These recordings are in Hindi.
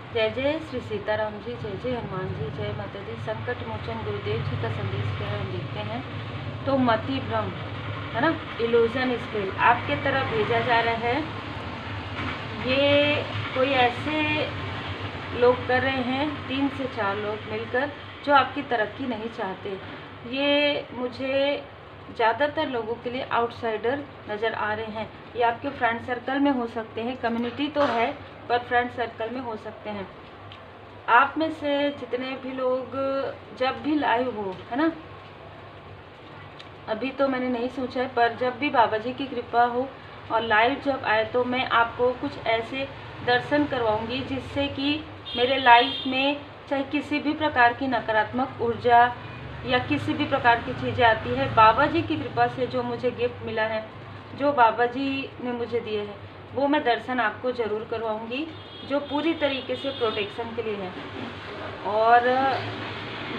जय जय श्री सीताराम जी, जय जय हनुमान जी, जय माता दी। संकट मोचन गुरुदेव जी का संदेश क्या है हम देखते हैं। तो मति भ्रम है ना, इल्यूजन स्पेल आपके तरफ भेजा जा रहा है। ये कोई ऐसे लोग कर रहे हैं, 3 से 4 लोग मिलकर, जो आपकी तरक्की नहीं चाहते। ये मुझे ज़्यादातर लोगों के लिए आउटसाइडर नज़र आ रहे हैं। ये आपके फ्रेंड सर्कल में हो सकते हैं, कम्युनिटी तो है पर फ्रेंड सर्कल में हो सकते हैं। आप में से जितने भी लोग जब भी लाइव हो, है ना, अभी तो मैंने नहीं सोचा है, पर जब भी बाबा जी की कृपा हो और लाइव जब आए तो मैं आपको कुछ ऐसे दर्शन करवाऊंगी जिससे कि मेरे लाइफ में चाहे किसी भी प्रकार की नकारात्मक ऊर्जा या किसी भी प्रकार की चीज़ें आती है, बाबा जी की कृपा से जो मुझे गिफ्ट मिला है, जो बाबा जी ने मुझे दिए हैं, वो मैं दर्शन आपको ज़रूर करवाऊंगी, जो पूरी तरीके से प्रोटेक्शन के लिए है। और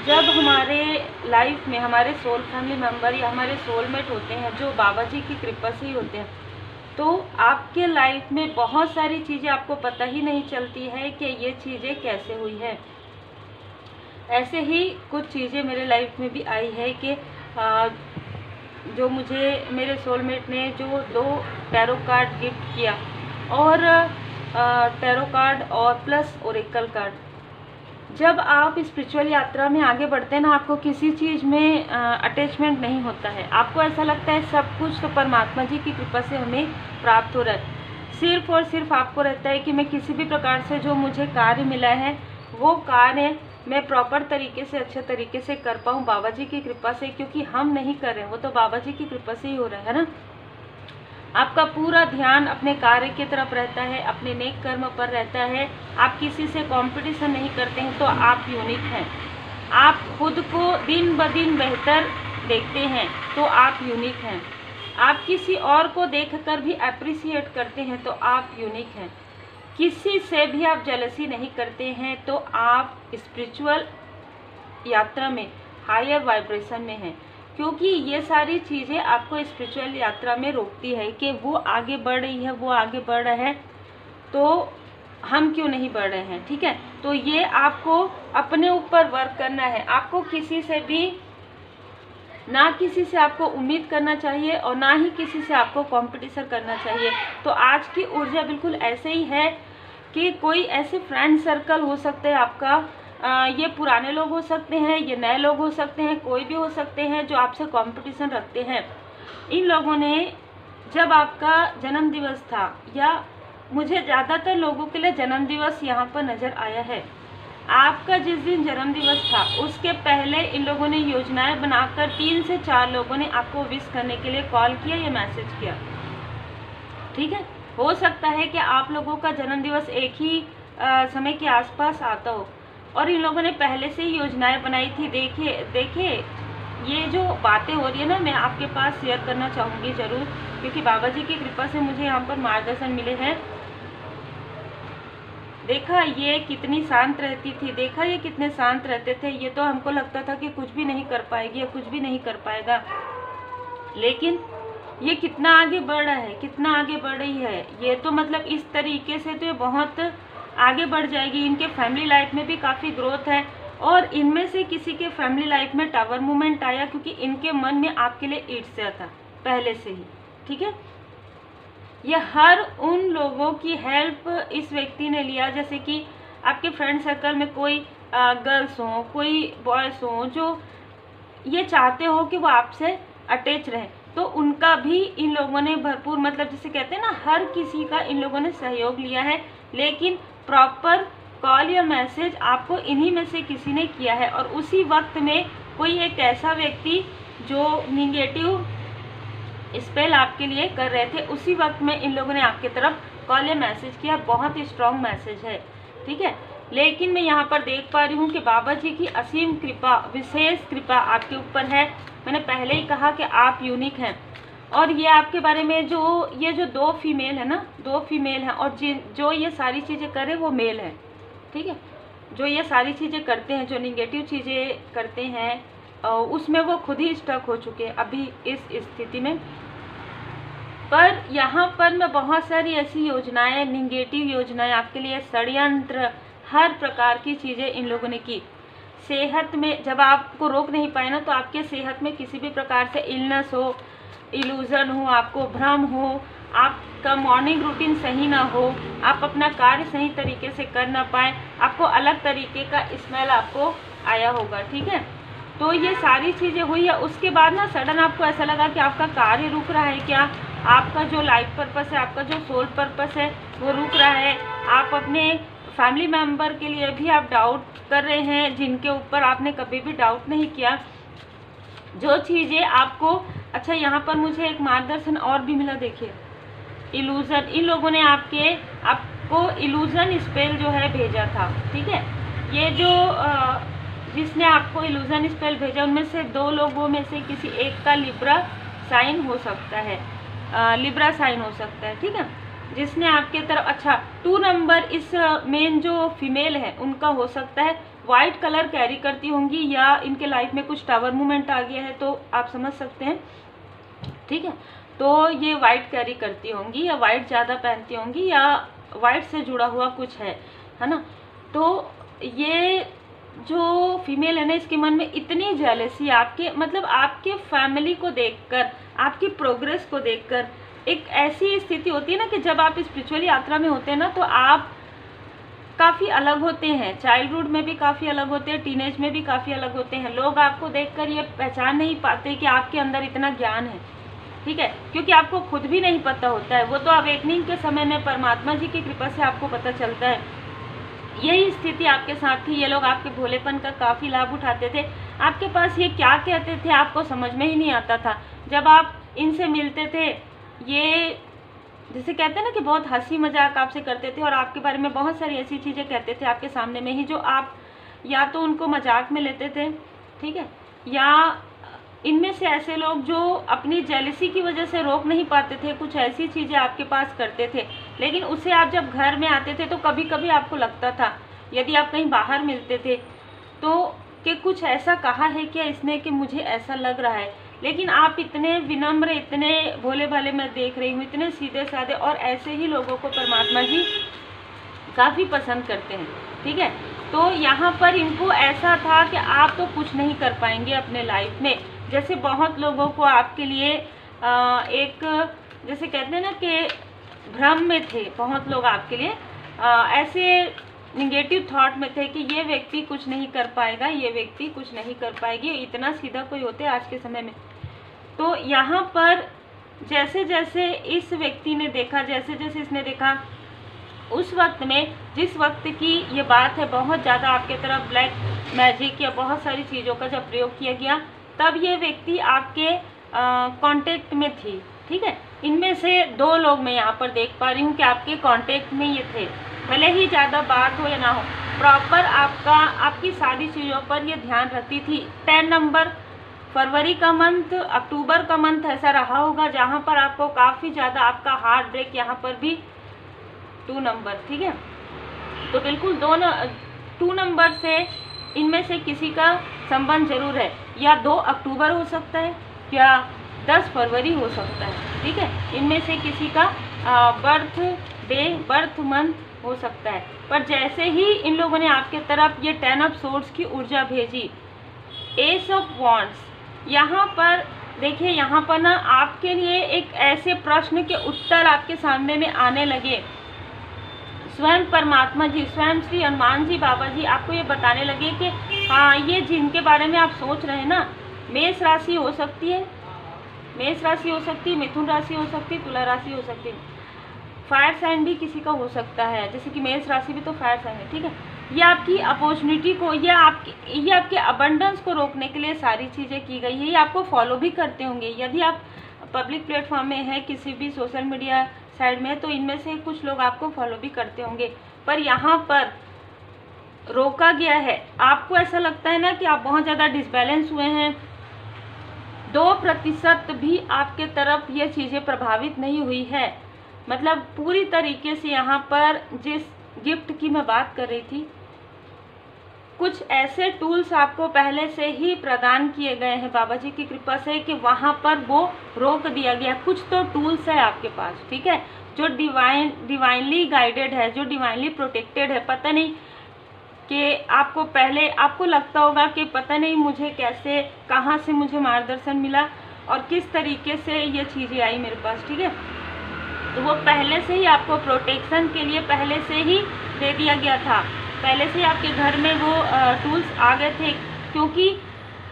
जब हमारे लाइफ में हमारे सोल फैमिली मेम्बर या हमारे सोलमेट होते हैं, जो बाबा जी की कृपा से ही होते हैं, तो आपके लाइफ में बहुत सारी चीज़ें आपको पता ही नहीं चलती है कि ये चीज़ें कैसे हुई है। ऐसे ही कुछ चीज़ें मेरे लाइफ में भी आई है कि जो मुझे मेरे सोलमेट ने जो 2 टैरो कार्ड गिफ्ट किया, और टैरो कार्ड और प्लस ओरेकल कार्ड। जब आप स्पिरिचुअल यात्रा में आगे बढ़ते हैं ना, आपको किसी चीज़ में अटैचमेंट नहीं होता है। आपको ऐसा लगता है सब कुछ तो परमात्मा जी की कृपा से हमें प्राप्त हो रहा है। सिर्फ और सिर्फ आपको रहता है कि मैं किसी भी प्रकार से जो मुझे कार्य मिला है, वो कार्य मैं प्रॉपर तरीके से, अच्छे तरीके से कर पाऊँ बाबा जी की कृपा से, क्योंकि हम नहीं कर रहे हैं, वो तो बाबा जी की कृपा से ही हो रहा है ना। आपका पूरा ध्यान अपने कार्य की तरफ रहता है, अपने नेक कर्म पर रहता है। आप किसी से कंपटीशन नहीं करते हैं, तो आप यूनिक हैं। आप खुद को दिन ब दिन बेहतर देखते हैं, तो आप यूनिक हैं। आप किसी और को देखकर भी अप्रिशिएट करते हैं, तो आप यूनिक हैं। किसी से भी आप जेलसी नहीं करते हैं, तो आप स्पिरिचुअल यात्रा में हायर वाइब्रेशन में हैं। क्योंकि ये सारी चीज़ें आपको स्पिरिचुअल यात्रा में रोकती है कि वो आगे बढ़ रही है, वो आगे बढ़ रहा है, तो हम क्यों नहीं बढ़ रहे हैं। ठीक है, तो ये आपको अपने ऊपर वर्क करना है। आपको किसी से भी ना, किसी से आपको उम्मीद करना चाहिए और ना ही किसी से आपको कंपटीशन करना चाहिए। तो आज की ऊर्जा बिल्कुल ऐसे ही है कि कोई ऐसे फ्रेंड सर्कल हो सकता है आपका, ये पुराने लोग हो सकते हैं, ये नए लोग हो सकते हैं, कोई भी हो सकते हैं जो आपसे कंपटीशन रखते हैं। इन लोगों ने जब आपका जन्म दिवस था, या मुझे ज़्यादातर लोगों के लिए जन्म दिवस यहाँ पर नज़र आया है, आपका जिस दिन जन्म दिवस था उसके पहले इन लोगों ने योजनाएं बनाकर 3 से 4 लोगों ने आपको विश करने के लिए कॉल किया या मैसेज किया। ठीक है, हो सकता है कि आप लोगों का जन्म दिवस एक ही समय के आसपास आता हो, और इन लोगों ने पहले से ही योजनाएं बनाई थी। देखिए ये जो बातें हो रही है ना, मैं आपके पास शेयर करना चाहूँगी ज़रूर, क्योंकि बाबा जी की कृपा से मुझे यहाँ पर मार्गदर्शन मिले हैं। देखा ये कितनी शांत रहती थी, देखा ये कितने शांत रहते थे। ये तो हमको लगता था कि कुछ भी नहीं कर पाएगी या कुछ भी नहीं कर पाएगा, लेकिन ये कितना आगे बढ़ रहा है, कितना आगे बढ़ रही है। ये तो मतलब इस तरीके से तो ये बहुत आगे बढ़ जाएगी। इनके फैमिली लाइफ में भी काफ़ी ग्रोथ है, और इनमें से किसी के फैमिली लाइफ में टावर मूवमेंट आया, क्योंकि इनके मन में आपके लिए ईर्ष्या था पहले से ही। ठीक है, ये हर उन लोगों की हेल्प इस व्यक्ति ने लिया, जैसे कि आपके फ्रेंड सर्कल में कोई गर्ल्स हों, कोई बॉयज़ हों, जो ये चाहते हो कि वो आपसे अटैच रहें, तो उनका भी इन लोगों ने भरपूर, मतलब जिसे कहते हैं ना, हर किसी का इन लोगों ने सहयोग लिया है। लेकिन प्रॉपर कॉल या मैसेज आपको इन्हीं में से किसी ने किया है, और उसी वक्त में कोई एक ऐसा व्यक्ति जो निगेटिव स्पेल आपके लिए कर रहे थे, उसी वक्त में इन लोगों ने आपकी तरफ कॉल या मैसेज किया। बहुत ही स्ट्रॉन्ग मैसेज है। ठीक है, लेकिन मैं यहाँ पर देख पा रही हूँ कि बाबा जी की असीम कृपा, विशेष कृपा आपके ऊपर है। मैंने पहले ही कहा कि आप यूनिक हैं, और ये आपके बारे में ये जो 2 फीमेल है ना, 2 फीमेल हैं, और जो ये सारी चीज़ें करे वो मेल है। ठीक है, जो ये सारी चीज़ें करते हैं, जो निगेटिव चीज़ें करते हैं, उसमें वो खुद ही स्टक हो चुके हैं अभी इस स्थिति में। पर यहाँ पर मैं बहुत सारी ऐसी योजनाएं, निगेटिव योजनाएं आपके लिए, षड्यंत्र, हर प्रकार की चीज़ें इन लोगों ने की। सेहत में जब आपको रोक नहीं पाए ना, तो आपके सेहत में किसी भी प्रकार से इलनेस हो, इल्यूज़न हो, आपको भ्रम हो, आपका मॉर्निंग रूटीन सही ना हो, आप अपना कार्य सही तरीके से कर ना पाए, आपको अलग तरीके का स्मेल आपको आया होगा, ठीक है। तो ये सारी चीज़ें हुई है। उसके बाद ना सडन आपको ऐसा लगा कि आपका कार्य रुक रहा है क्या, आपका जो लाइफ पर्पस है, आपका जो सोल पर्पस है वो रुक रहा है। आप अपने फैमिली मेम्बर के लिए भी आप डाउट कर रहे हैं, जिनके ऊपर आपने कभी भी डाउट नहीं किया। जो चीज़ें आपको, अच्छा यहाँ पर मुझे एक मार्गदर्शन और भी मिला, देखिए इल्यूज़न, इन लोगों ने आपको इल्यूज़न स्पेल जो है भेजा था, ठीक है। ये जो जिसने आपको इल्यूज़न स्पेल भेजा, उनमें से 2 लोगों में से किसी एक का लिब्रा साइन हो सकता है, लिब्रा साइन हो सकता है, ठीक है। जिसने आपके तरफ, अच्छा 2 नंबर इस मेन जो फीमेल है उनका हो सकता है, वाइट कलर कैरी करती होंगी, या इनके लाइफ में कुछ टावर मूवमेंट आ गया है, तो आप समझ सकते हैं, ठीक है। तो ये वाइट कैरी करती होंगी, या वाइट ज़्यादा पहनती होंगी, या वाइट से जुड़ा हुआ कुछ है ना। तो ये जो फीमेल है ना, इसके मन में इतनी जेलसी आपके, मतलब आपके फैमिली को देखकर, आपकी प्रोग्रेस को देखकर। एक ऐसी स्थिति होती है ना कि जब आप स्पिरिचुअल यात्रा में होते हैं ना, तो आप काफ़ी अलग होते हैं, चाइल्डहुड में भी काफ़ी अलग होते हैं, टीनेज में भी काफ़ी अलग होते हैं। लोग आपको देखकर ये पहचान नहीं पाते कि आपके अंदर इतना ज्ञान है, ठीक है, क्योंकि आपको खुद भी नहीं पता होता है। वो तो अवेकनिंग के समय में परमात्मा जी की कृपा से आपको पता चलता है। यही स्थिति आपके साथ थी। ये लोग आपके भोलेपन का काफ़ी लाभ उठाते थे। आपके पास ये क्या कहते थे आपको समझ में ही नहीं आता था। जब आप इनसे मिलते थे, ये जैसे कहते हैं ना कि बहुत हंसी मजाक आपसे करते थे, और आपके बारे में बहुत सारी ऐसी चीज़ें कहते थे आपके सामने में ही, जो आप या तो उनको मजाक में लेते थे, ठीक है, या इनमें से ऐसे लोग जो अपनी जेलसी की वजह से रोक नहीं पाते थे, कुछ ऐसी चीज़ें आपके पास करते थे, लेकिन उससे आप जब घर में आते थे तो कभी कभी आपको लगता था, यदि आप कहीं बाहर मिलते थे तो, कि कुछ ऐसा कहा है क्या इसने कि मुझे ऐसा लग रहा है। लेकिन आप इतने विनम्र, इतने भोले भाले मैं देख रही हूँ, इतने सीधे साधे, और ऐसे ही लोगों को परमात्मा जी काफ़ी पसंद करते हैं, ठीक है। तो यहाँ पर इनको ऐसा था कि आप तो कुछ नहीं कर पाएंगे अपने लाइफ में। जैसे बहुत लोगों को आपके लिए एक, जैसे कहते हैं ना कि भ्रम में थे बहुत लोग आपके लिए, ऐसे निगेटिव थॉट में थे कि ये व्यक्ति कुछ नहीं कर पाएगा, ये व्यक्ति कुछ नहीं कर पाएगी, इतना सीधा कोई होते आज के समय में। तो यहाँ पर जैसे जैसे इस व्यक्ति ने देखा, जैसे जैसे इसने देखा, उस वक्त में, जिस वक्त की ये बात है, बहुत ज़्यादा आपके तरफ ब्लैक मैजिक या बहुत सारी चीज़ों का जब प्रयोग किया गया, तब ये व्यक्ति आपके कांटेक्ट में थी, ठीक है। इनमें से 2 लोग मैं यहाँ पर देख पा रही हूँ कि आपके कांटेक्ट में ये थे, भले ही ज़्यादा बात हो या ना हो, प्रॉपर आपकी सारी चीज़ों पर ये ध्यान रखती थी। 10 नंबर फरवरी का मंथ, अक्टूबर का मंथ ऐसा रहा होगा जहाँ पर आपको काफ़ी ज़्यादा आपका हार्ट ब्रेक, यहाँ पर भी 2 नंबर, ठीक है। तो बिल्कुल 2 नंबर से इनमें से किसी का संबंध जरूर है, या 2 अक्टूबर हो सकता है, या 10 फरवरी हो सकता है, ठीक है। इनमें से किसी का बर्थ डे, बर्थ मंथ हो सकता है। पर जैसे ही इन लोगों ने आपके तरफ ये 10 ऑफ सोर्ड्स की ऊर्जा भेजी, एस ऑफ वॉन्ड्स, यहाँ पर देखिए, यहाँ पर ना आपके लिए एक ऐसे प्रश्न के उत्तर आपके सामने में आने लगे। स्वयं परमात्मा जी, स्वयं श्री हनुमान जी बाबा जी आपको ये बताने लगे कि हाँ, ये जिनके बारे में आप सोच रहे हैं ना, मेष राशि हो सकती है, मेष राशि हो सकती है, मिथुन राशि हो सकती है, तुला राशि हो सकती है, फायर साइन भी किसी का हो सकता है, जैसे कि मेष राशि भी तो फायर साइन है, ठीक है। ये आपकी अपॉर्चुनिटी को, ये आपके अबंडेंस को रोकने के लिए सारी चीज़ें की गई है। ये आपको फॉलो भी करते होंगे, यदि आप पब्लिक प्लेटफॉर्म में है, किसी भी सोशल मीडिया साइड में, तो इनमें से कुछ लोग आपको फॉलो भी करते होंगे। पर यहाँ पर रोका गया है। आपको ऐसा लगता है ना कि आप बहुत ज़्यादा डिसबैलेंस हुए हैं, 2% भी आपके तरफ ये चीज़ें प्रभावित नहीं हुई है। मतलब पूरी तरीके से यहाँ पर जिस गिफ्ट की मैं बात कर रही थी, कुछ ऐसे टूल्स आपको पहले से ही प्रदान किए गए हैं बाबा जी की कृपा से कि वहाँ पर वो रोक दिया गया। कुछ तो टूल्स है आपके पास, ठीक है, जो डिवाइनली गाइडेड है, जो डिवाइनली प्रोटेक्टेड है। पता नहीं कि आपको पहले आपको लगता होगा कि पता नहीं मुझे कैसे, कहाँ से मुझे मार्गदर्शन मिला और किस तरीके से ये चीज़ें आई मेरे पास, ठीक है। तो वो पहले से ही आपको प्रोटेक्शन के लिए पहले से ही दे दिया गया था, पहले से ही आपके घर में वो टूल्स आ गए थे, क्योंकि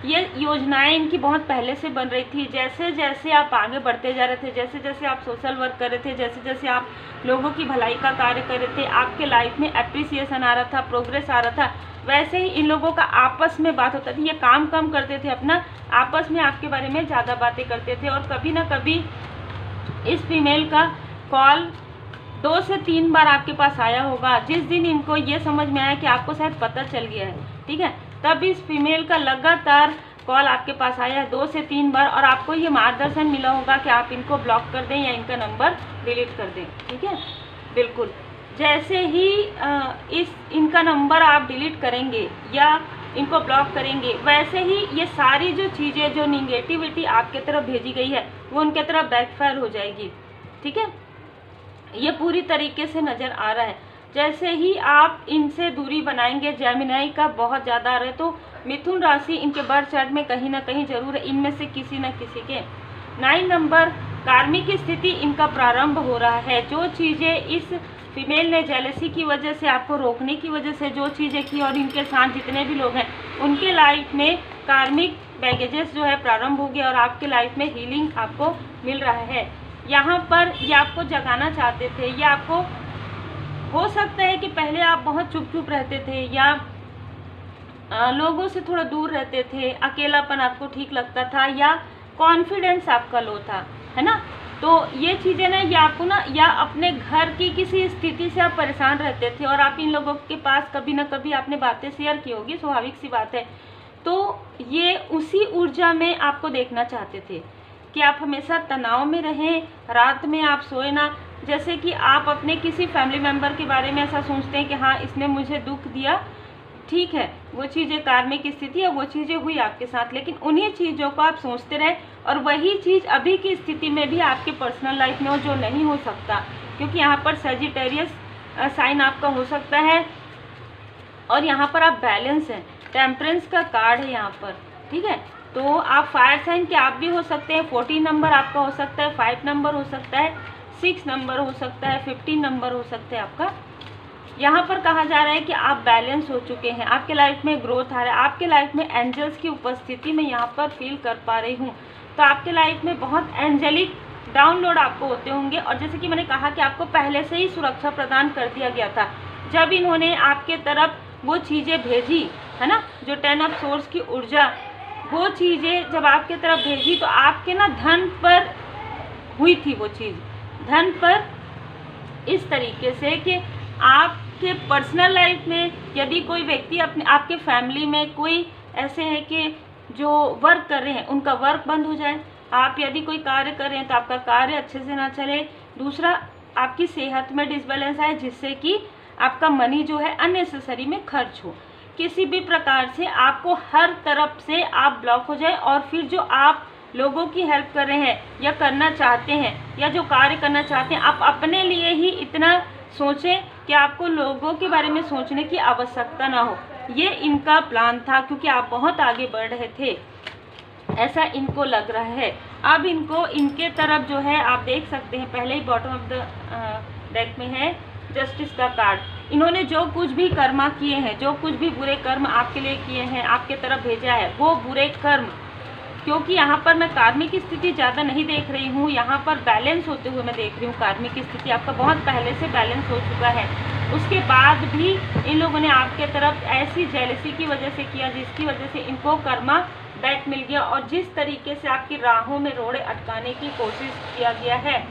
ये योजनाएं इनकी बहुत पहले से बन रही थी। जैसे जैसे आप आगे बढ़ते जा रहे थे, जैसे जैसे आप सोशल वर्क कर रहे थे, जैसे जैसे आप लोगों की भलाई का कार्य कर रहे थे, आपके लाइफ में एप्रिसिएशन आ रहा था, प्रोग्रेस आ रहा था, वैसे ही इन लोगों का आपस में बात होता थी। ये काम कम करते थे अपना, आपस में आपके बारे में ज़्यादा बातें करते थे। और कभी ना कभी इस फीमेल का कॉल 2 से 3 बार आपके पास आया होगा। जिस दिन इनको ये समझ में आया कि आपको शायद पता चल गया है, ठीक है, तब इस फीमेल का लगातार कॉल आपके पास आया है 2 से 3 बार, और आपको ये मार्गदर्शन मिला होगा कि आप इनको ब्लॉक कर दें या इनका नंबर डिलीट कर दें, ठीक है। बिल्कुल जैसे ही इनका नंबर आप डिलीट करेंगे या इनको ब्लॉक करेंगे, वैसे ही ये सारी जो चीज़ें, जो निगेटिविटी आपके तरफ भेजी गई है, वो उनके तरफ बैकफायर हो जाएगी, ठीक है। ये पूरी तरीके से नज़र आ रहा है। जैसे ही आप इनसे दूरी बनाएंगे, जेमिनी का बहुत ज़्यादा आ रहा है, तो मिथुन राशि इनके बर्थ चार्ट में कहीं ना कहीं जरूर है, इनमें से किसी न किसी के। 9 नंबर कार्मिक स्थिति इनका प्रारंभ हो रहा है। जो चीज़ें इस फीमेल ने जेलसी की वजह से, आपको रोकने की वजह से जो चीज़ें की, और इनके साथ जितने भी लोग हैं उनके लाइफ में कार्मिक बैगेजेस जो है प्रारंभ हो गया, और आपके लाइफ में हीलिंग आपको मिल रहा है। यहाँ पर ये आपको जगाना चाहते थे, ये आपको हो सकता है कि पहले आप बहुत चुप चुप रहते थे, या लोगों से थोड़ा दूर रहते थे, अकेलापन आपको ठीक लगता था, या कॉन्फिडेंस आपका लो था, है ना। तो ये चीज़ें ना, ये आपको ना, या अपने घर की किसी स्थिति से आप परेशान रहते थे, और आप इन लोगों के पास कभी ना कभी आपने बातें शेयर की होगी, स्वाभाविक सी बात है। तो ये उसी ऊर्जा में आपको देखना चाहते थे कि आप हमेशा तनाव में रहें, रात में आप सोए ना। जैसे कि आप अपने किसी फैमिली मेम्बर के बारे में ऐसा सोचते हैं कि हाँ इसने मुझे दुख दिया, ठीक है, वो चीज़ें कार्मिक स्थिति है, वो चीज़ें हुई आपके साथ, लेकिन उन्हीं चीज़ों को आप सोचते रहे, और वही चीज़ अभी की स्थिति में भी आपके पर्सनल लाइफ में हो, जो नहीं हो सकता, क्योंकि यहाँ पर सजिटेरियस साइन आपका हो सकता है, और यहाँ पर आप बैलेंस हैं, टेम्परेंस का कार्ड है यहाँ पर, ठीक है। तो आप फायर साइन के आप भी हो सकते हैं, 14 नंबर आपका हो सकता है, 5 नंबर हो सकता है, 6 नंबर हो सकता है, 15 नंबर हो सकता है आपका। यहाँ पर कहा जा रहा है कि आप बैलेंस हो चुके हैं, आपके लाइफ में ग्रोथ आ रहा है, आपके लाइफ में एंजल्स की उपस्थिति में यहाँ पर फील कर पा रही हूँ। तो आपके लाइफ में बहुत एंजेलिक डाउनलोड आपको होते होंगे, और जैसे कि मैंने कहा कि आपको पहले से ही सुरक्षा प्रदान कर दिया गया था। जब इन्होंने आपके तरफ वो चीज़ें भेजी है ना, जो 10 ऑफ सोर्स की ऊर्जा, वो चीज़ें जब आपके तरफ भेजी, तो आपके ना धन पर हुई थी वो चीज़, धन पर इस तरीके से कि आपके पर्सनल लाइफ में यदि कोई व्यक्ति अपने, आपके फैमिली में कोई ऐसे है कि जो वर्क कर रहे हैं उनका वर्क बंद हो जाए, आप यदि कोई कार्य कर रहे हैं तो आपका कार्य अच्छे से ना चले, दूसरा आपकी सेहत में डिसबैलेंस आए, जिससे कि आपका मनी जो है अननेसेसरी में खर्च हो, किसी भी प्रकार से आपको हर तरफ से आप ब्लॉक हो जाए, और फिर जो आप लोगों की हेल्प कर रहे हैं या करना चाहते हैं, या जो कार्य करना चाहते हैं, आप अपने लिए ही इतना सोचें कि आपको लोगों के बारे में सोचने की आवश्यकता ना हो। ये इनका प्लान था, क्योंकि आप बहुत आगे बढ़ रहे थे, ऐसा इनको लग रहा है। अब इनको, इनके तरफ जो है आप देख सकते हैं, पहले ही बॉटम ऑफ द डेक में है जस्टिस का कार्ड। इन्होंने जो कुछ भी कर्मा किए हैं, जो कुछ भी बुरे कर्म आपके लिए किए हैं, आपके तरफ भेजा है, वो बुरे कर्म, क्योंकि यहाँ पर मैं कार्मिक स्थिति ज़्यादा नहीं देख रही हूँ, यहाँ पर बैलेंस होते हुए मैं देख रही हूँ। कार्मिक स्थिति आपका बहुत पहले से बैलेंस हो चुका है, उसके बाद भी इन लोगों ने आपके तरफ ऐसी जेलसी की वजह से किया, जिसकी वजह से इनको कर्मा बैक मिल गया, और जिस तरीके से आपकी राहों में रोड़े अटकाने की कोशिश किया गया है,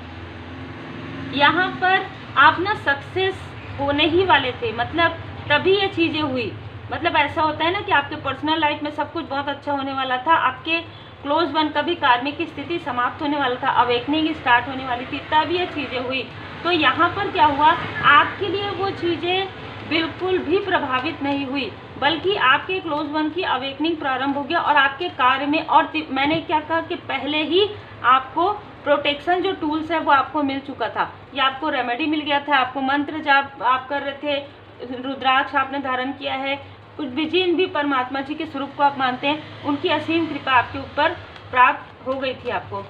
यहाँ पर आप ना सक्सेस होने ही वाले थे, मतलब तभी ये चीज़ें हुई। मतलब ऐसा होता है ना कि आपके पर्सनल लाइफ में सब कुछ बहुत अच्छा होने वाला था, आपके क्लोज वन का भी कार्मिक स्थिति समाप्त होने वाला था, अवेकनिंग स्टार्ट होने वाली थी, तब ये चीज़ें हुई। तो यहाँ पर क्या हुआ, आपके लिए वो चीज़ें बिल्कुल भी प्रभावित नहीं हुई, बल्कि आपके क्लोज वन की अवेकनिंग प्रारंभ हो गया, और आपके कार्य में, और मैंने क्या कहा कि पहले ही आपको प्रोटेक्शन जो टूल्स है वो आपको मिल चुका था, या आपको रेमेडी मिल गया था, आपको मंत्र जाप आप कर रहे थे, रुद्राक्ष आपने धारण किया है, कुछ भी जिन भी परमात्मा जी के स्वरूप को आप मानते हैं, उनकी असीम कृपा आपके ऊपर प्राप्त हो गई थी आपको।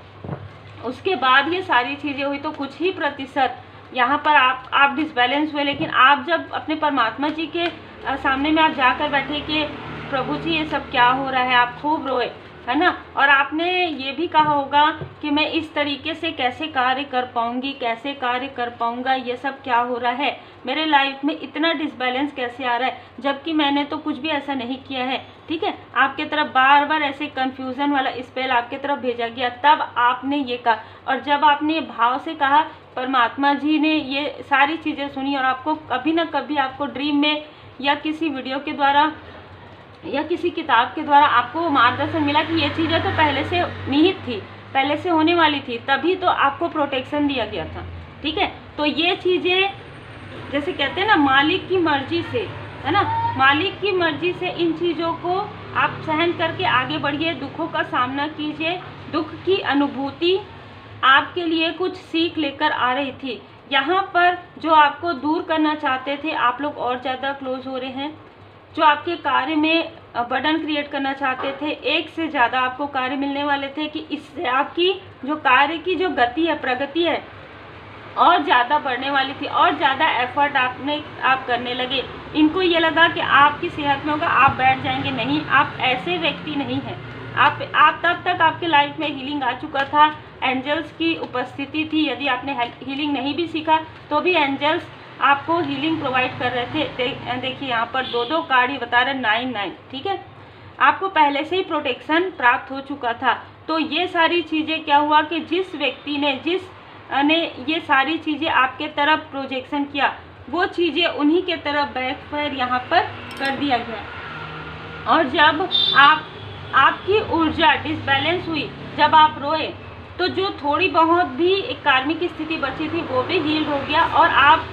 उसके बाद ये सारी चीज़ें हुई तो कुछ ही प्रतिशत यहाँ पर आप डिसबैलेंस हुए, लेकिन आप जब अपने परमात्मा जी के सामने में आप जाकर बैठे कि प्रभु जी ये सब क्या हो रहा है, आप खूब रोए, है ना। और आपने ये भी कहा होगा कि मैं इस तरीके से कैसे कार्य कर पाऊंगी, कैसे कार्य कर पाऊंगा, ये सब क्या हो रहा है, मेरे लाइफ में इतना डिसबैलेंस कैसे आ रहा है, जबकि मैंने तो कुछ भी ऐसा नहीं किया है। ठीक है, आपके तरफ बार बार ऐसे कंफ्यूजन वाला स्पेल आपके तरफ भेजा गया, तब आपने ये कहा। और जब आपने ये भाव से कहा, परमात्मा जी ने ये सारी चीज़ें सुनी और आपको कभी ना कभी आपको ड्रीम में या किसी वीडियो के द्वारा या किसी किताब के द्वारा आपको मार्गदर्शन मिला कि ये चीज़ें तो पहले से निहित थी, पहले से होने वाली थी, तभी तो आपको प्रोटेक्शन दिया गया था। ठीक है, तो ये चीज़ें जैसे कहते हैं ना, मालिक की मर्जी से, है ना, मालिक की मर्जी से इन चीज़ों को आप सहन करके आगे बढ़िए, दुखों का सामना कीजिए। दुख की अनुभूति आपके लिए कुछ सीख लेकर आ रही थी। यहाँ पर जो आपको दूर करना चाहते थे, आप लोग और ज़्यादा क्लोज हो रहे हैं। जो आपके कार्य में बर्डन क्रिएट करना चाहते थे, एक से ज़्यादा आपको कार्य मिलने वाले थे कि इससे आपकी जो कार्य की जो गति है, प्रगति है, और ज़्यादा बढ़ने वाली थी, और ज़्यादा एफर्ट आप करने लगे। इनको ये लगा कि आपकी सेहत में होगा, आप बैठ जाएंगे। नहीं, आप ऐसे व्यक्ति नहीं हैं। आप तब तक आपके लाइफ में हीलिंग आ चुका था, एंजल्स की उपस्थिति थी। यदि आपने हीलिंग नहीं भी सीखा तो भी एंजल्स आपको हीलिंग प्रोवाइड कर रहे थे। देखिए यहाँ पर 2 कार्ड ही बता रहे, 9-9। ठीक है, आपको पहले से ही प्रोटेक्शन प्राप्त हो चुका था। तो ये सारी चीज़ें क्या हुआ कि जिस व्यक्ति ने ये सारी चीज़ें आपके तरफ प्रोजेक्शन किया, वो चीज़ें उन्हीं के तरफ बैकफायर यहाँ पर कर दिया गया। और जब आपकी ऊर्जा डिसबैलेंस हुई, जब आप रोए, तो जो थोड़ी बहुत भी एक कार्मिक स्थिति बची थी वो भी हील हो गया, और आप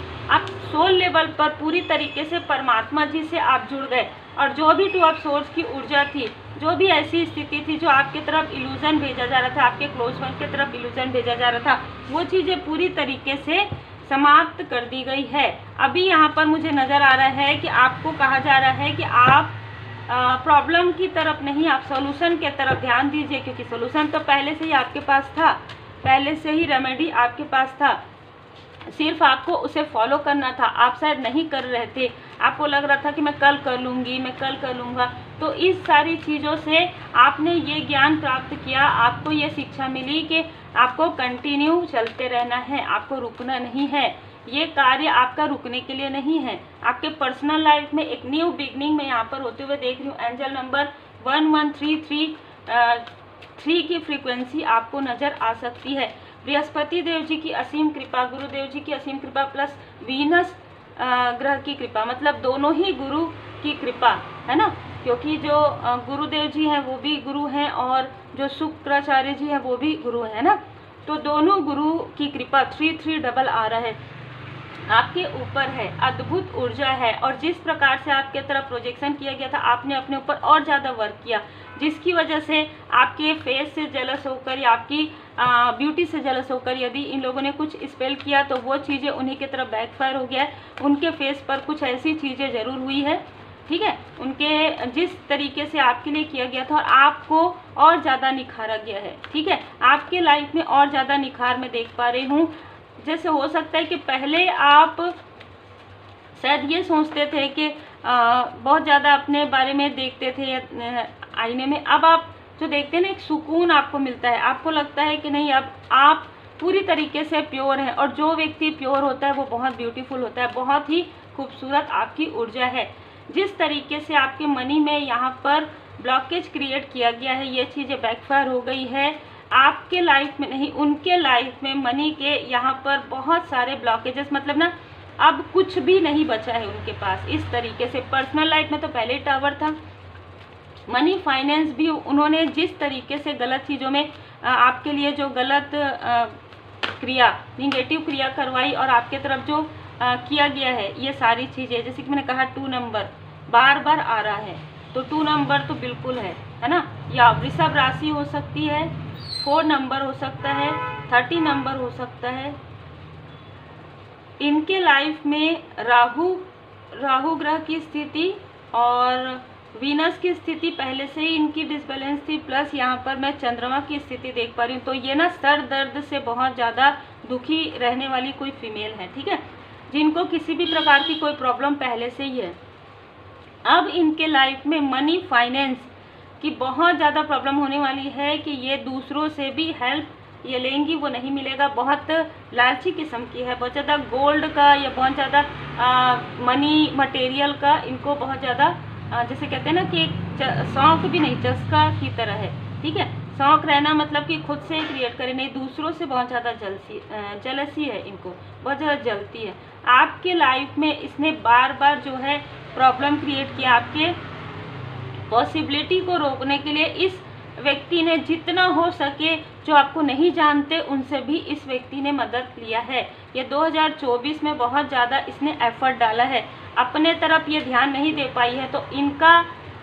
सोल लेवल पर पूरी तरीके से परमात्मा जी से आप जुड़ गए। और जो भी 2 ऑफ सोर्स की ऊर्जा थी, जो भी ऐसी स्थिति थी जो आपके तरफ इल्यूजन भेजा जा रहा था, आपके क्लोज वन के तरफ इल्यूजन भेजा जा रहा था, वो चीज़ें पूरी तरीके से समाप्त कर दी गई है। अभी यहाँ पर मुझे नज़र आ रहा है कि आपको कहा जा रहा है कि आप प्रॉब्लम की तरफ नहीं, आप सॉल्यूशन के तरफ ध्यान दीजिए, क्योंकि सॉल्यूशन तो पहले से ही आपके पास था, पहले से ही रेमेडी आपके पास था, सिर्फ आपको उसे फॉलो करना था। आप शायद नहीं कर रहे थे, आपको लग रहा था कि मैं कल कर लूँगी, मैं कल कर लूँगा। तो इस सारी चीज़ों से आपने ये ज्ञान प्राप्त किया, आपको ये शिक्षा मिली कि आपको कंटिन्यू चलते रहना है, आपको रुकना नहीं है। ये कार्य आपका रुकने के लिए नहीं है। आपके पर्सनल लाइफ में एक न्यू बिगनिंग में यहाँ पर होते हुए देख रही हूँ। एंजल नंबर 1133 की फ्रीक्वेंसी आपको नज़र आ सकती है। बृहस्पति देव जी की असीम कृपा, गुरुदेव जी की असीम कृपा, प्लस वीनस ग्रह की कृपा, मतलब दोनों ही गुरु की कृपा, है ना, क्योंकि जो गुरुदेव जी हैं वो भी गुरु हैं, और जो शुक्राचार्य जी हैं वो भी गुरु हैं ना। तो दोनों गुरु की कृपा 3 डबल आ रहा है आपके ऊपर है, अद्भुत ऊर्जा है। और जिस प्रकार से आपके तरफ प्रोजेक्शन किया गया था, आपने अपने ऊपर और ज़्यादा वर्क किया, जिसकी वजह से आपके फेस से जेलस होकर या आपकी ब्यूटी से जेलस होकर यदि इन लोगों ने कुछ स्पेल किया तो वो चीज़ें उन्हीं की तरफ बैकफायर हो गया है। उनके फेस पर कुछ ऐसी चीज़ें ज़रूर हुई है, ठीक है, उनके जिस तरीके से आपके लिए किया गया था, और आपको और ज़्यादा निखारा गया है। ठीक है, आपके लाइफ में और ज़्यादा निखार मैं देख पा रही हूँ। जैसे हो सकता है कि पहले आप शायद ये सोचते थे कि बहुत ज़्यादा अपने बारे में देखते थे आईने में, अब आप जो देखते हैं ना, एक सुकून आपको मिलता है, आपको लगता है कि नहीं, अब आप पूरी तरीके से प्योर हैं। और जो व्यक्ति प्योर होता है वो बहुत ब्यूटीफुल होता है, बहुत ही खूबसूरत आपकी ऊर्जा है। जिस तरीके से आपके मनी में यहाँ पर ब्लॉकेज क्रिएट किया गया है, ये चीज़ें बैकफायर हो गई है आपके लाइफ में नहीं, उनके लाइफ में मनी के यहाँ पर बहुत सारे ब्लॉकेजेस, मतलब ना अब कुछ भी नहीं बचा है उनके पास। इस तरीके से पर्सनल लाइफ में तो पहले ही टावर था, मनी फाइनेंस भी उन्होंने जिस तरीके से गलत चीज़ों में आपके लिए जो गलत क्रिया, निगेटिव क्रिया करवाई, और आपके तरफ जो किया गया है, ये सारी चीज़ें, जैसे कि मैंने कहा 2 नंबर बार बार आ रहा है, तो 2 नंबर तो बिल्कुल है ना। या वृषभ राशि हो सकती है, 4 नंबर हो सकता है, 30 नंबर हो सकता है। इनके लाइफ में राहु ग्रह की स्थिति और वीनस की स्थिति पहले से ही इनकी डिसबैलेंस थी, प्लस यहाँ पर मैं चंद्रमा की स्थिति देख पा रही हूँ। तो ये ना सर दर्द से बहुत ज़्यादा दुखी रहने वाली कोई फीमेल है, ठीक है, जिनको किसी भी प्रकार की कोई प्रॉब्लम पहले से ही है। अब इनके लाइफ में मनी फाइनेंस की बहुत ज़्यादा प्रॉब्लम होने वाली है कि ये दूसरों से भी हेल्प ये लेंगी, वो नहीं मिलेगा। बहुत लालची किस्म की है, बहुत ज़्यादा गोल्ड का या बहुत ज़्यादा मनी मटेरियल का इनको बहुत ज़्यादा जैसे कहते हैं ना कि एक शौक भी नहीं, चस्का की तरह है, ठीक है। शौक रहना मतलब कि खुद से क्रिएट करे नहीं, दूसरों से बहुत ज़्यादा जलसी है, इनको बहुत ज़्यादा जलती है। आपके लाइफ में इसने बार बार जो है प्रॉब्लम क्रिएट किया। आपके पॉसिबिलिटी को रोकने के लिए इस व्यक्ति ने जितना हो सके, जो आपको नहीं जानते उनसे भी इस व्यक्ति ने मदद लिया है। ये 2024 में बहुत ज़्यादा इसने एफर्ट डाला है, अपने तरफ ये ध्यान नहीं दे पाई है। तो इनका,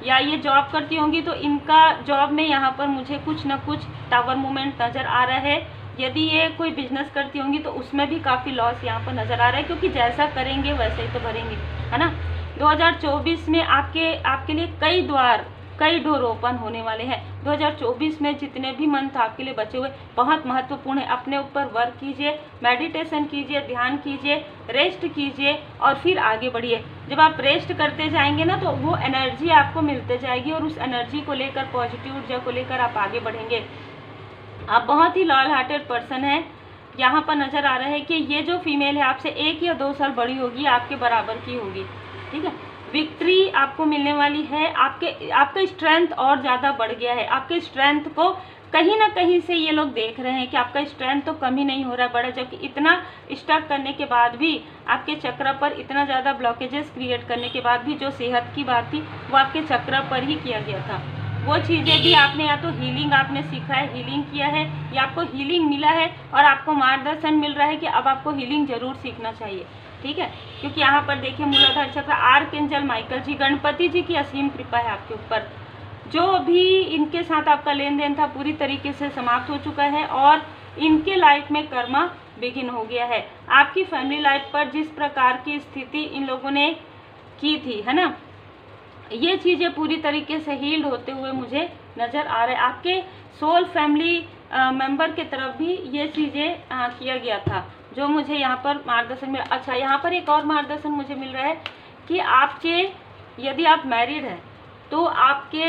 या ये जॉब करती होंगी तो इनका जॉब में यहाँ पर मुझे कुछ ना कुछ टावर मूवमेंट नज़र आ रहा है। यदि ये कोई बिजनेस करती होंगी तो उसमें भी काफ़ी लॉस यहाँ पर नज़र आ रहा है, क्योंकि जैसा करेंगे वैसे ही तो भरेंगे, है ना। 2024 में आपके लिए कई डोर ओपन होने वाले हैं। 2024 में जितने भी मंथ आपके लिए बचे हुए बहुत महत्वपूर्ण है। अपने ऊपर वर्क कीजिए, मेडिटेशन कीजिए, ध्यान कीजिए, रेस्ट कीजिए और फिर आगे बढ़िए। जब आप रेस्ट करते जाएंगे ना तो वो एनर्जी आपको मिलते जाएगी और उस एनर्जी को लेकर, पॉजिटिव ऊर्जा को लेकर आप आगे बढ़ेंगे। आप बहुत ही लॉयल हार्टेड पर्सन हैं। यहाँ पर नज़र आ रहा है कि ये जो फीमेल है आपसे 1 या 2 साल बड़ी होगी, आपके बराबर की होगी, ठीक है। विक्ट्री आपको मिलने वाली है। आपका स्ट्रेंथ और ज़्यादा बढ़ गया है। आपके स्ट्रेंथ को कहीं ना कहीं से ये लोग देख रहे हैं कि आपका स्ट्रेंथ तो कमी नहीं हो रहा है, बड़ा, जबकि इतना स्टक करने के बाद भी, आपके चक्र पर इतना ज़्यादा ब्लॉकेजेस क्रिएट करने के बाद भी जो सेहत की बात थी वो आपके चक्र पर ही किया गया था। वो चीज़ें भी आपने, या तो हीलिंग आपने सीखा है, हीलिंग किया है, या आपको हीलिंग मिला है और आपको मार्गदर्शन मिल रहा है कि अब आपको हीलिंग जरूर सीखना चाहिए, ठीक है। क्योंकि यहाँ पर देखिए मूलाधार चक्र, आर्कएंजल माइकल जी, गणपति जी की असीम कृपा है आपके ऊपर। जो भी इनके साथ आपका लेन देन था पूरी तरीके से समाप्त हो चुका है और इनके लाइफ में कर्मा बिगिन हो गया है। आपकी फैमिली लाइफ पर जिस प्रकार की स्थिति इन लोगों ने की थी, है ना, ये चीज़ें पूरी तरीके से हील्ड होते हुए मुझे नज़र आ रहा है। आपके सोल फैमिली मेंबर के तरफ भी ये चीज़ें किया गया था, जो मुझे यहाँ पर मार्गदर्शन मिला। अच्छा, यहाँ पर एक और मार्गदर्शन मुझे मिल रहा है कि आपके, यदि आप मैरिड हैं तो आपके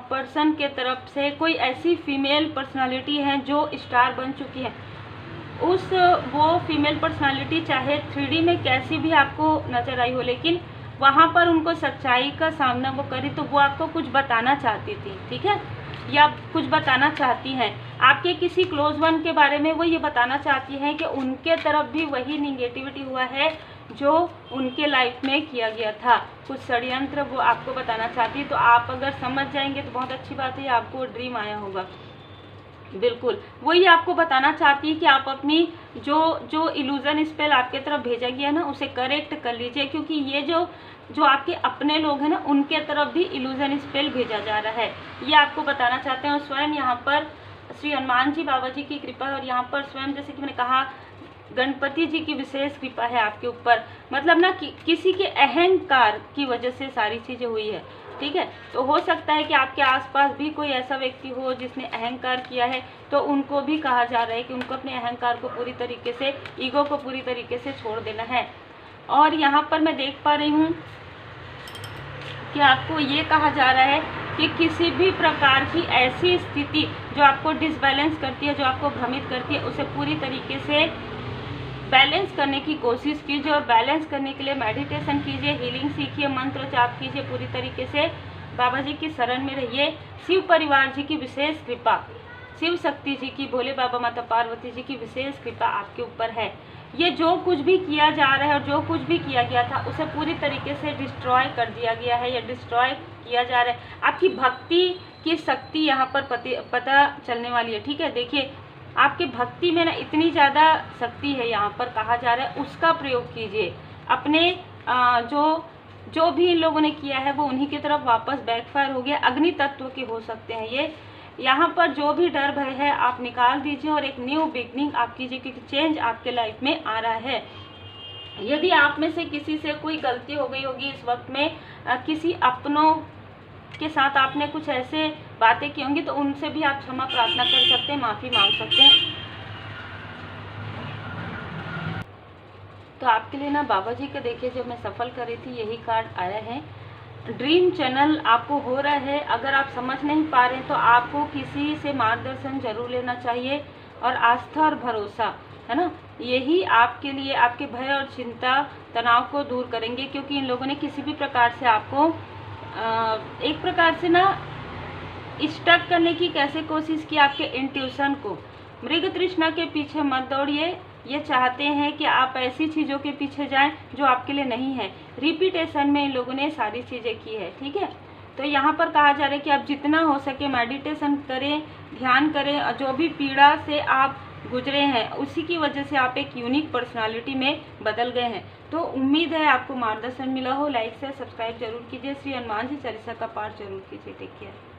पर्सन के तरफ से कोई ऐसी फीमेल पर्सनालिटी है जो स्टार बन चुकी है। वो फीमेल पर्सनालिटी चाहे 3D में कैसी भी आपको नज़र आई हो, लेकिन वहाँ पर उनको सच्चाई का सामना वो करी तो वो आपको कुछ बताना चाहती थी, ठीक है, या कुछ बताना चाहती हैं। आपके किसी क्लोज वन के बारे में वो ये बताना चाहती हैं कि उनके तरफ भी वही निगेटिविटी हुआ है जो उनके लाइफ में किया गया था। कुछ षड्यंत्र वो आपको बताना चाहती है। तो आप अगर समझ जाएंगे तो बहुत अच्छी बात है, आपको ड्रीम आया होगा। बिल्कुल वही आपको बताना चाहती है कि आप अपनी जो इल्यूजन स्पेल आपके तरफ भेजा गया ना उसे करेक्ट कर लीजिए, क्योंकि ये जो आपके अपने लोग हैं ना उनके तरफ भी इल्यूजन स्पेल भेजा जा रहा है, ये आपको बताना चाहते हैं। और स्वयं यहाँ पर श्री हनुमान जी बाबा जी की कृपा है और यहाँ पर स्वयं, जैसे कि मैंने कहा, गणपति जी की विशेष कृपा है आपके ऊपर। मतलब ना किसी के अहंकार की वजह से सारी चीज़ें हुई है, ठीक है। तो हो सकता है कि आपके आसपास भी कोई ऐसा व्यक्ति हो जिसने अहंकार किया है, तो उनको भी कहा जा रहा है कि उनको अपने अहंकार को पूरी तरीके से, ईगो को पूरी तरीके से छोड़ देना है। और यहाँ पर मैं देख पा रही हूँ कि आपको ये कहा जा रहा है कि किसी भी प्रकार की ऐसी स्थिति जो आपको डिसबैलेंस करती है, जो आपको भ्रमित करती है, उसे पूरी तरीके से बैलेंस करने की कोशिश कीजिए। और बैलेंस करने के लिए मेडिटेशन कीजिए, हीलिंग सीखिए, मंत्र जाप कीजिए, पूरी तरीके से बाबा जी की शरण में रहिए। शिव परिवार जी की विशेष कृपा, शिव शक्ति जी की, भोले बाबा माता पार्वती जी की विशेष कृपा आपके ऊपर है। ये जो कुछ भी किया जा रहा है और जो कुछ भी किया गया था उसे पूरी तरीके से डिस्ट्रॉय कर दिया गया है या डिस्ट्रॉय किया जा रहा है। आपकी भक्ति की शक्ति यहाँ पर पता चलने वाली है, ठीक है। देखिए आपके भक्ति में ना इतनी ज़्यादा शक्ति है, यहाँ पर कहा जा रहा है, उसका प्रयोग कीजिए। अपने जो भी इन लोगों ने किया है वो उन्हीं की तरफ वापस बैकफायर हो गया। अग्नि तत्व के हो सकते हैं ये। यहाँ पर जो भी डर भय है आप निकाल दीजिए और एक न्यू बिगनिंग आप कीजिए, क्योंकि चेंज आपके लाइफ में आ रहा है। यदि आप में से किसी से कोई गलती हो गई होगी इस वक्त में, किसी अपनों के साथ आपने कुछ ऐसे बातें की होंगी, तो उनसे भी आप क्षमा प्रार्थना कर सकते हैं, माफ़ी मांग सकते हैं। तो आपके लिए ना बाबा जी का देखिए, जब मैं सफल कर रही थी यही कार्ड आया है। ड्रीम चैनल आपको हो रहा है, अगर आप समझ नहीं पा रहे हैं तो आपको किसी से मार्गदर्शन जरूर लेना चाहिए, और आस्था और भरोसा है ना, यही आपके लिए आपके भय और चिंता तनाव को दूर करेंगे। क्योंकि इन लोगों ने किसी भी प्रकार से आपको एक प्रकार से ना स्टक करने की कैसे कोशिश की, आपके इंट्यूशन को। मृग तृष्णा के पीछे मत दौड़िए, ये चाहते हैं कि आप ऐसी चीज़ों के पीछे जाएं जो आपके लिए नहीं है। रिपीटेशन में इन लोगों ने सारी चीज़ें की है, ठीक है। तो यहाँ पर कहा जा रहा है कि आप जितना हो सके मेडिटेशन करें, ध्यान करें, और जो भी पीड़ा से आप गुजरे हैं उसी की वजह से आप एक यूनिक पर्सनालिटी में बदल गए हैं। तो उम्मीद है आपको मार्गदर्शन मिला हो। लाइक से सब्सक्राइब जरूर कीजिए। श्री हनुमान जी चालीसा का पाठ जरूर कीजिए। Take care.